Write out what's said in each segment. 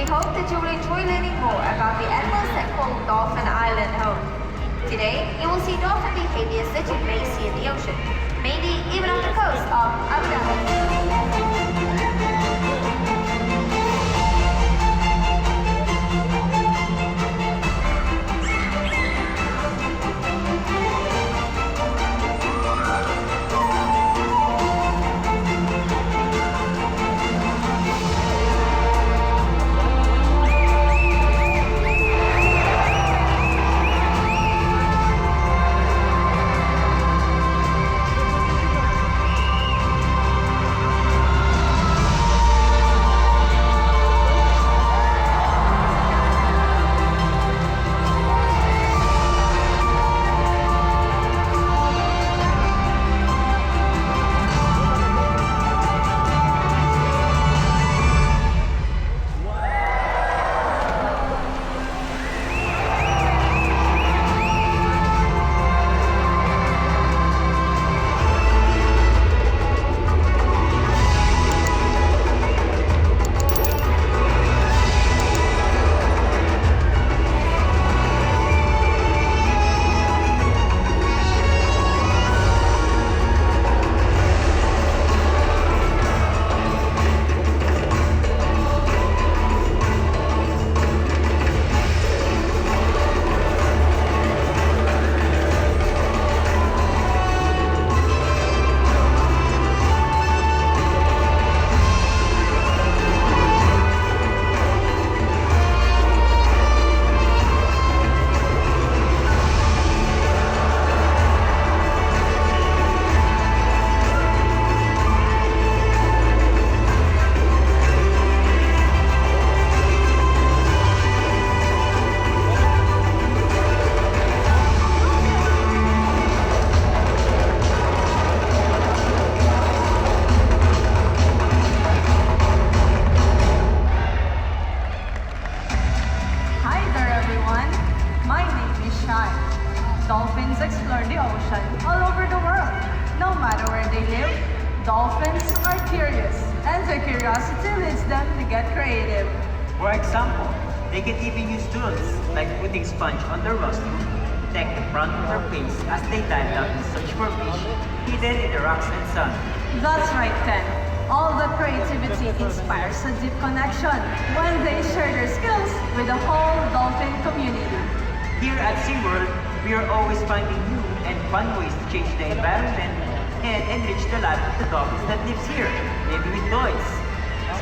hope that you will enjoy learning more about the animals that call Dolphin Island home. Today, you will see dolphin behaviors that you may see in the ocean, maybe even on the coast of Abu Dhabi. Dolphins explore the ocean all over the world. No matter where they live, dolphins are curious, and their curiosity leads them to get creative. For example, they can even use tools like putting sponge on their rostrum to protect the front of their face as they dive down in search for fish hidden in the rocks and sand. That's right, Ken. All the creativity inspires a deep connection when they share their skills with the whole dolphin community. Here at SeaWorld, we are always finding new and fun ways to change the environment and enrich the life of the dolphins that lives here, maybe with toys,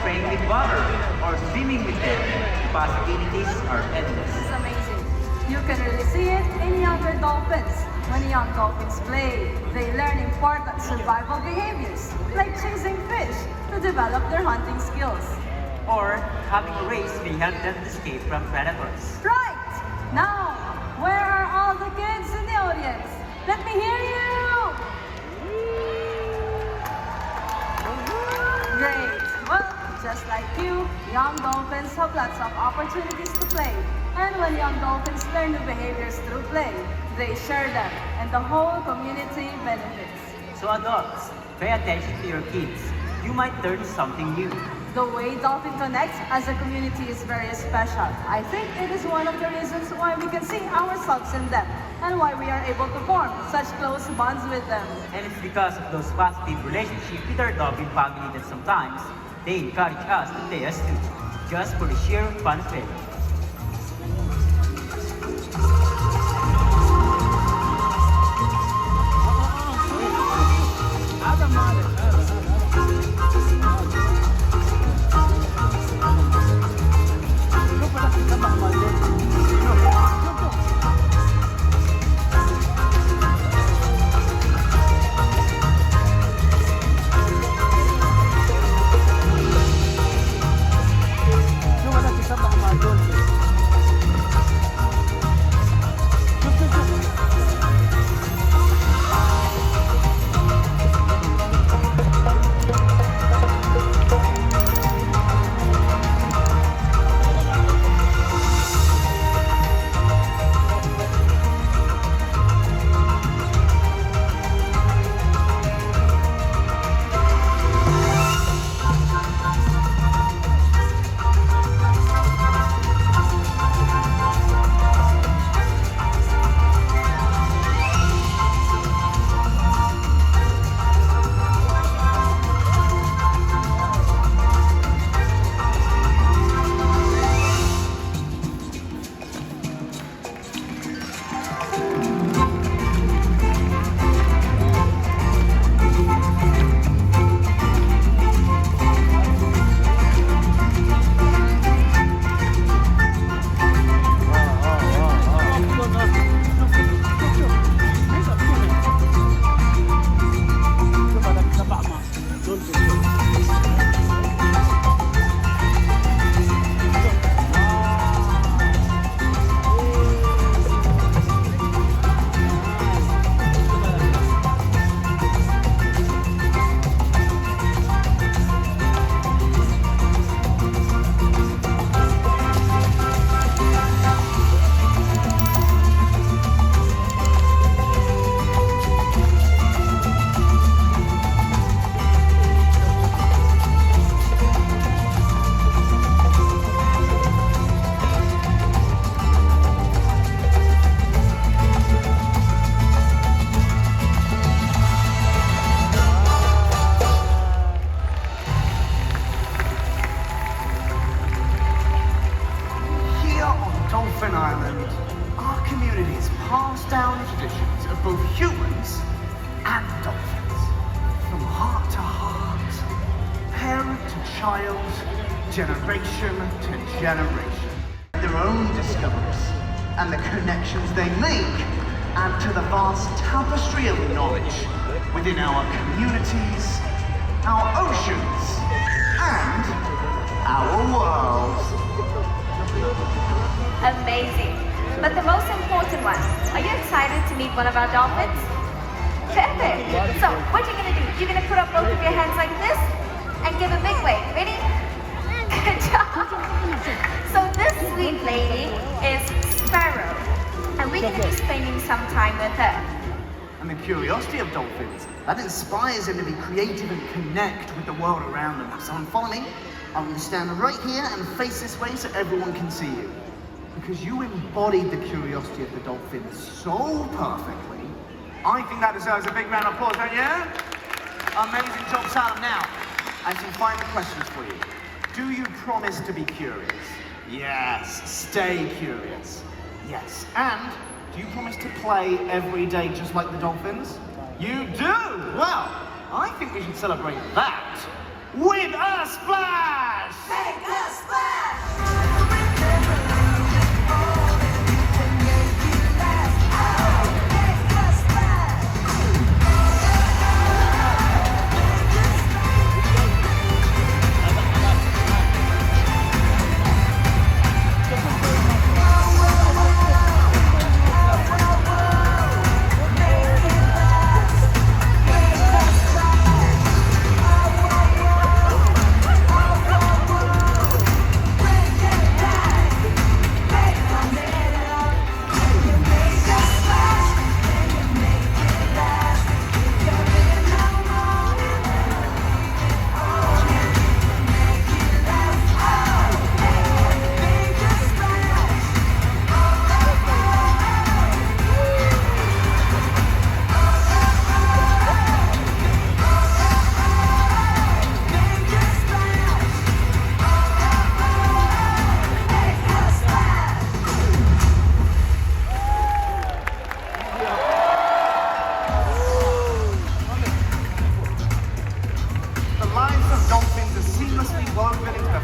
spraying with water, or swimming with them. The possibilities are endless. This is amazing. You can really see it in younger dolphins. When young dolphins play, they learn important survival behaviors, like chasing fish to develop their hunting skills. Or having a race may help them to escape from predators. Right! Now, where are all the kids in the audience? Let me hear you! Great! Well, just like you, young dolphins have lots of opportunities to play. And when young dolphins learn new behaviors through play, they share them, and the whole community benefits. So adults, pay attention to your kids. You might learn something new. The way dolphin connects as a community is very special. I think it is one of the reasons why we can see ourselves in them, and why we are able to form such close bonds with them. And it's because of those positive relationships with our dolphin family that sometimes they encourage us to play us too, just for the sheer fun of it. Yung wala sa mga doon. passed down traditions of both humans and dolphins. From heart to heart, parent to child, generation to generation. Their own discoveries and the connections they make add to the vast tapestry of knowledge within our communities, our oceans, and our world. Amazing. But the most important one, are you excited to meet one of our dolphins? Perfect. So, what you're going to do, you're going to put up both of your hands like this and give a big wave. Ready? Good job. So this sweet lady is Sparrow, and we're going to be spending some time with her. And the curiosity of dolphins, that inspires them to be creative and connect with the world around them. Someone follow me. I'm going to stand right here and face this way so everyone can see you. Because you embodied the curiosity of the dolphins so perfectly. I think that deserves a big round of applause, don't you? Amazing job, Sam. Now, I have some final questions for you. Do you promise to be curious? Yes. Stay curious? Yes. And do you promise to play every day just like the dolphins? You do? Well, I think we should celebrate that with a splash! Make a splash!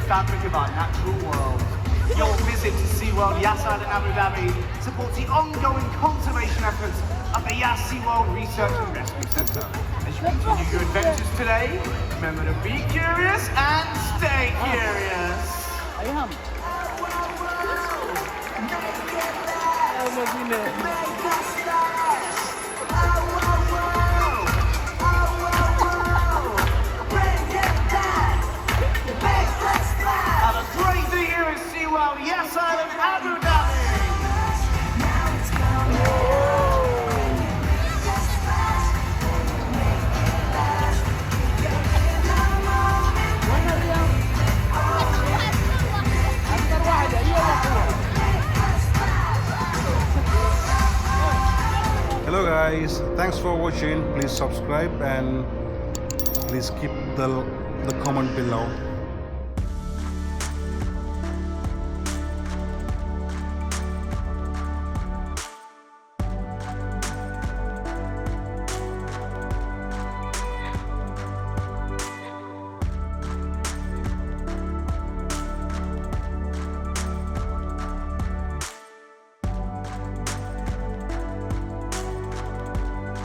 Fabric of our natural world. Your visit to SeaWorld Yas Island Abu Dhabi supports the ongoing conservation efforts of the Yas SeaWorld Research and Rescue Centre. As you continue your adventures today, remember to be curious and stay curious. SeaWorld Yas Island Abu Dhabi. Hello guys, thanks for watching. Please subscribe and please keep the comment below.